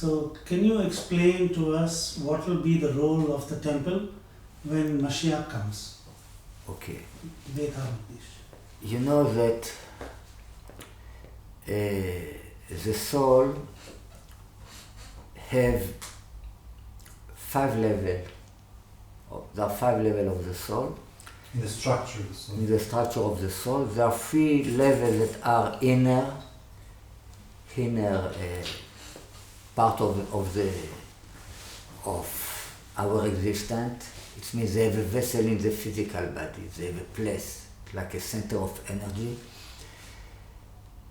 So can you explain to us what will be the role of the temple when Mashiach comes? Okay. Vedharadish. You know that the soul have 5 levels. There are 5 levels of the soul. In the structure of the soul. In the structure of the soul, there are 3 levels that are inner part of our existence. It means they have a vessel in the physical body. They have a place, like a center of energy.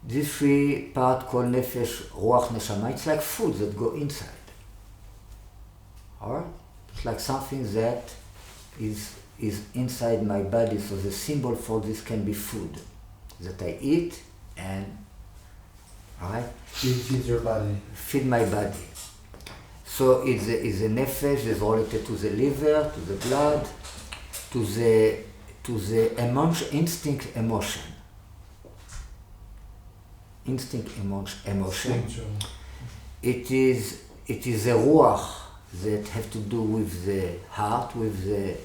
These 3 parts called nefesh, ruach, neshama. It's like food that go inside. Alright? It's like something that is inside my body, so the symbol for this can be food that I eat and, alright? Feed your body. Feed my body. So it's a nefesh is related to the liver, to the blood, to the instinct emotion. It is a ruach that have to do with the heart, with the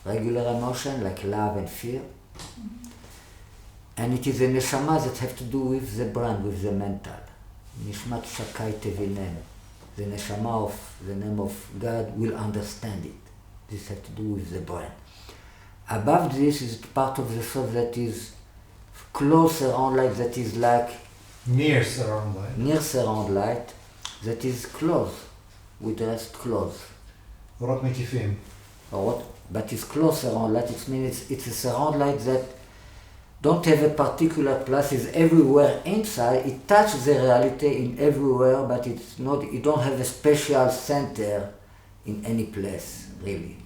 regular emotion like love and fear. And it is a neshama that have to do with the brain, with the mental. Nishmat shakai tevinem. The neshama of the name of God will understand it. This has to do with the brain. Above this is part of the soul that is close around light, that is like near surround light. Near surround light, that is close, with rest close. Orot mekifim. But it's close around light. It means it's a surround light that don't have a particular place, is everywhere inside. It touches the reality in everywhere, but it's not. You don't have a special center in any place, really.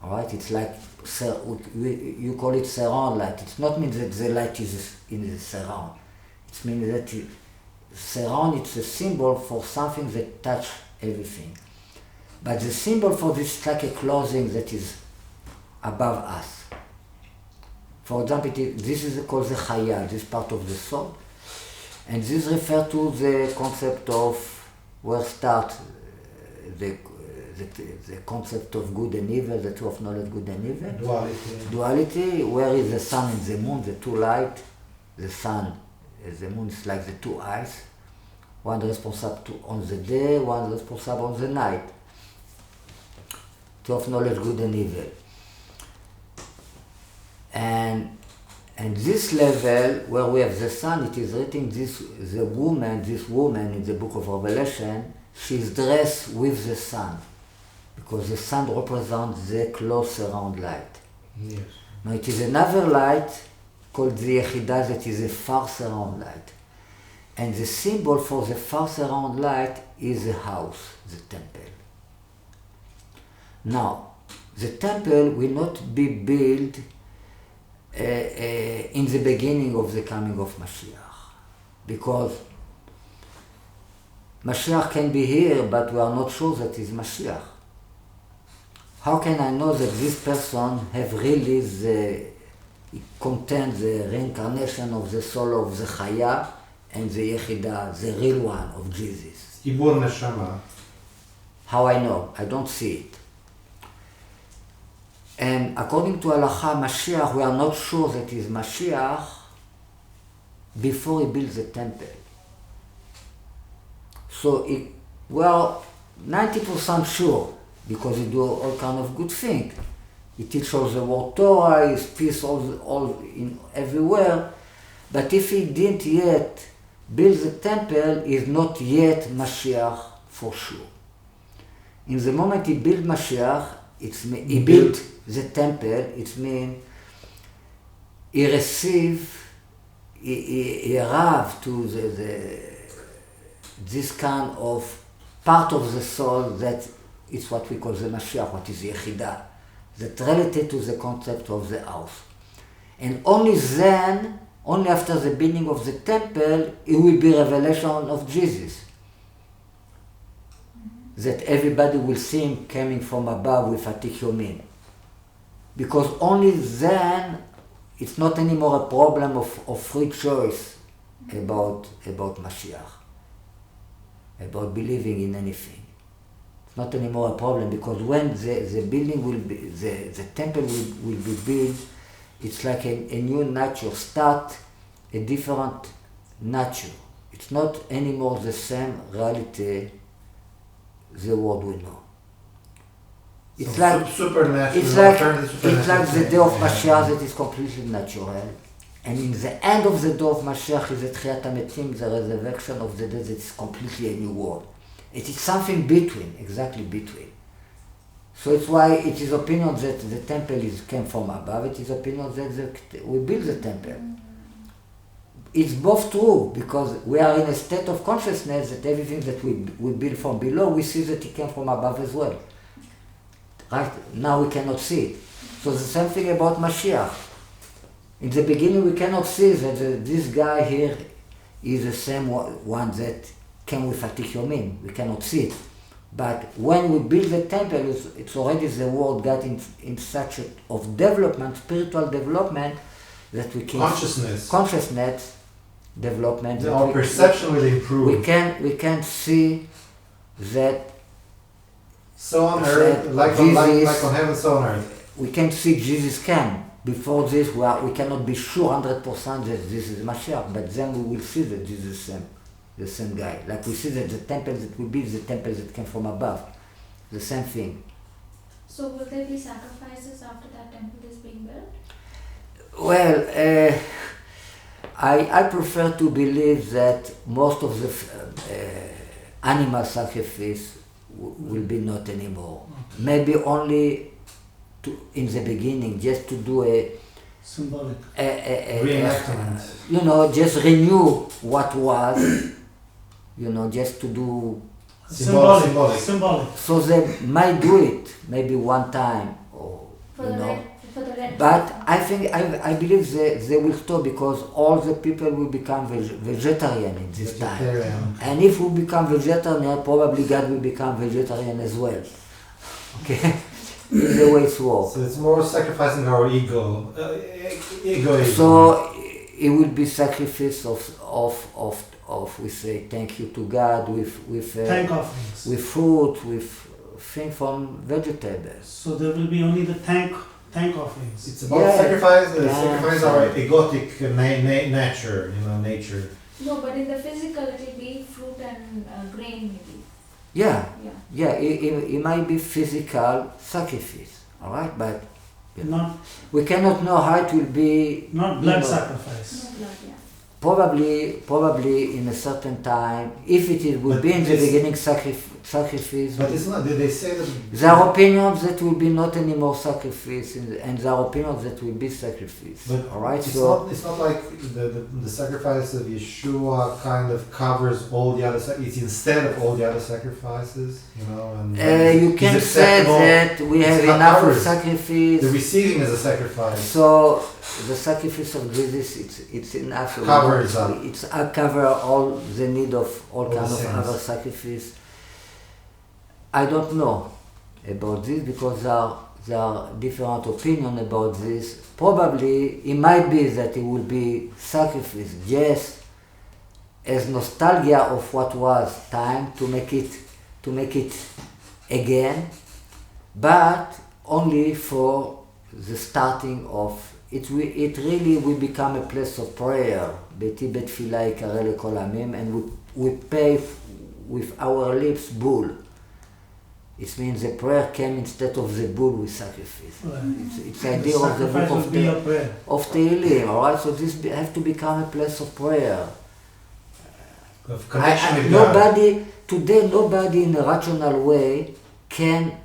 All right, it's like you call it surround light. It's not mean that the light is in the surround. It means that surround. It's a symbol for something that touch everything. But the symbol for this is like a clothing that is above us. For example, this is called the chaya, this part of the soul. And this refers to the concept of where start the concept of good and evil, the two of knowledge, good and evil. Duality, where is the sun and the moon, the 2 light. The sun, the moon is like the 2 eyes. One responsible on the day, one responsible on the night. Two of knowledge, good and evil. And this level where we have the sun, it is written this woman in the book of Revelation, she is dressed with the sun, because the sun represents the close surround light. Yes. Now it is another light called the Yechidah that is a far surround light. And the symbol for the far surround light is the house, the temple. Now, the temple will not be built in the beginning of the coming of Mashiach, because Mashiach can be here, but we are not sure that is Mashiach. How can I know that this person have really contains the reincarnation of the soul of the Chaya and the Yechidah, the real one of Jesus? Ibur Neshama. How I know? I don't see it. And according to Halacha, Mashiach, we are not sure that is Mashiach before he builds the temple. So we are 90% sure, because he do all kind of good things. He teaches all the word Torah, he speaks all in everywhere. But if he didn't yet build the temple, he is not yet Mashiach for sure. In the moment he built Mashiach, he built the temple, it means he arrived to this kind of part of the soul that is what we call the Mashiach, what is the Yechidah, that related to the concept of the house. And only then, only after the building of the temple, it will be revelation of Jesus. That everybody will see him coming from above with Atik Yomin. Because only then it's not anymore a problem of free choice about Mashiach. about believing in anything. It's not anymore a problem, because when the building will be, the temple will be built, it's like a new nature, start a different nature. It's not anymore the same reality the world we know. It's So like supernatural. it's like supernatural it's like the thing. day of Yeah. Mashiach that is completely natural. And in the end of the day of Mashiach is the Tchiyat HaMetim, the resurrection of the dead, that is completely a new world. It is something between, exactly between. So it's why it is opinion that the temple came from above, it is opinion that we build the temple. It's both true, because we are in a state of consciousness that everything that we build from below, we see that it came from above as well. Right? Now we cannot see it. So the same thing about Mashiach. In the beginning we cannot see that this guy here is the same one that came with Atik Yomim. We cannot see it. But when we build the temple, it's already the world got in such of development, spiritual development, that we can consciousness development. Our perception will improve. We can see that. So on earth, like on heaven, so on earth. We can see Jesus came. Before this, we cannot be sure 100% that this is Mashiach, but then we will see that this is the same guy. Like we see that the temple that we build, the temple that came from above, the same thing. So will there be sacrifices after that temple is being built? Well, I prefer to believe that most of the animal sacrifice will be not anymore. Maybe only in the beginning, just to do a symbolic reenactment. Just renew what was, just to do. Symbolic. So they might do it maybe one time, or For the red. But I think I believe they will stop, because all the people will become vegetarian in this time. And if we become vegetarian, probably God will become vegetarian as well. Okay. In the way it's works. So it's more sacrificing our egoism. So it will be sacrifice of we say thank you to God with thank offerings. with fruit, with things from vegetables. So there will be only the thank offerings. It's about sacrifice our Yeah. egotic nature, nature. No, but in the physical it will be fruit and grain maybe. Yeah. It might be physical sacrifice, all right, but we cannot know how it will be. Not blood sacrifice. No blood, yeah. Probably in a certain time, if it will be in the beginning sacrifice. But it's not. Did they say that? There are opinions that will be not anymore sacrifice, and there are opinions that will be sacrifice. But all right, it's not like the sacrifice of Yeshua kind of covers all the other. It's instead of all the other sacrifices, And you can say that we have enough of sacrifice. The receiving is a sacrifice. So the sacrifice of Jesus, it's enough. Covers up. It's cover all the need of all kinds of sins. other sacrifice. I don't know about this, because there are different opinions about this. Probably it might be that it will be sacrifice just as nostalgia of what was time to make it again, but only for the starting of it. It really will become a place of prayer. Beti bet tefillah yikare lekol hamim, and we pay with our lips bull. It means the prayer came instead of the bull with sacrifice. Right. It's the idea of the book of Tehillim, all right? So this has to become a place of prayer. Of connection with God. Nobody in a rational way can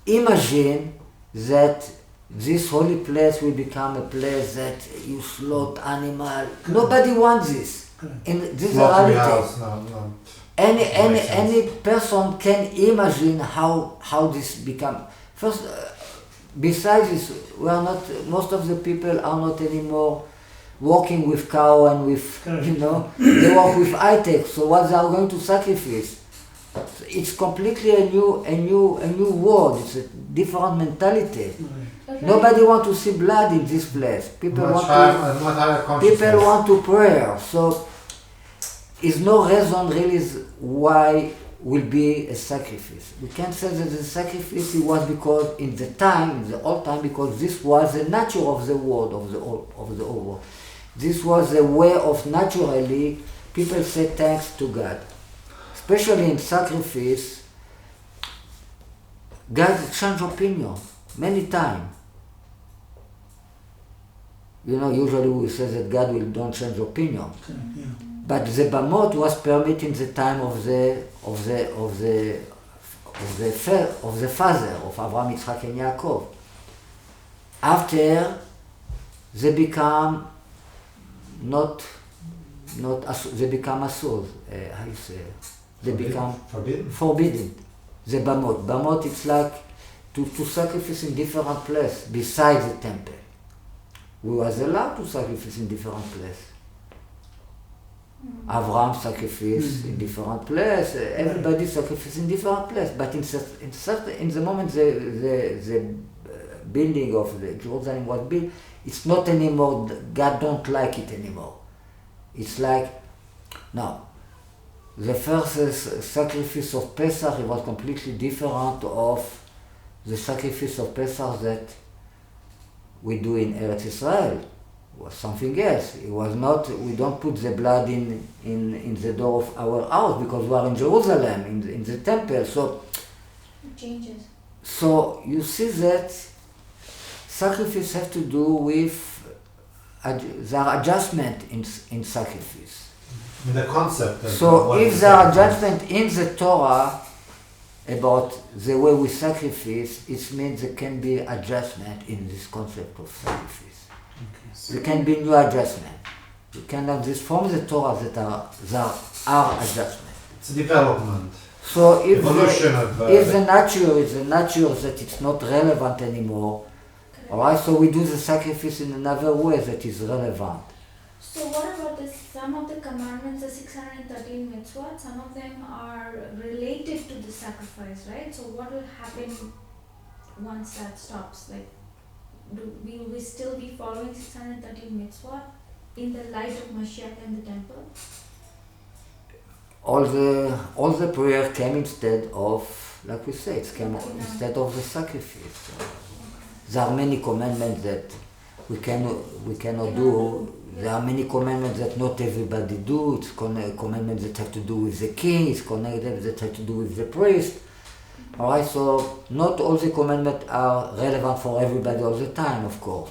imagine that this holy place will become a place that you slaughter animal. Nobody wants this. And this is Slaughtering reality. house, no. Any person can imagine how this become. First, besides this, most of the people are not anymore working with cow and with, they work with high-tech. So what they are going to sacrifice? It's completely a new world. It's a different mentality. But Nobody want to see blood in this place. People Much want higher consciousness. to pray. So is no reason really why will be a sacrifice. We can say that the sacrifice it was because in the old time, because this was the nature of the world, of the old world. This was a way of naturally people say thanks to God. Especially in sacrifice, God change opinion many times. Usually we say that God don't change opinion. Okay, yeah. But the Bamot was permitted in the time of the father of Abraham, Yitzchak, and Yaakov. After they become they become asur. How you say? They become forbidden. The Bamot, it's like to sacrifice in different place besides the temple. We was allowed to sacrifice in different place. Abraham sacrificed in different place. Everybody sacrificed in different place. But in the moment the building of the Jerusalem was built, it's not anymore. God don't like it anymore. It's like no. The first sacrifice of Pesach, it was completely different of the sacrifice of Pesach that we do in Eretz Israel. It was something else. It was not, we don't put the blood in the door of our house because we are in Jerusalem, in the temple. So It changes. So you see that sacrifice has to do with the adjustment in sacrifice. In the concept. So if there are adjustment in the Torah about the way we sacrifice, it means there can be adjustment in this concept of sacrifice. Okay. There can be new adjustment. You can have this from the Torah that are adjustment. It's a development. So if Evolution the nature is the nature that it's not relevant anymore, alright, so we do the sacrifice in another way that is relevant. So what about this? Some of the commandments, the 613 mitzvot, some of them are related to the sacrifice, right? So what will happen once that stops? Like, will we still be following 613 mitzvot in the light of Mashiach and the temple? All the prayer came instead of, like we say, it came instead of the sacrifice. There are many commandments that we cannot do. There are many commandments that not everybody do. It's commandments that have to do with the king. It's commandments that have to do with the priest. Alright, so not all the commandments are relevant for everybody all the time, of course.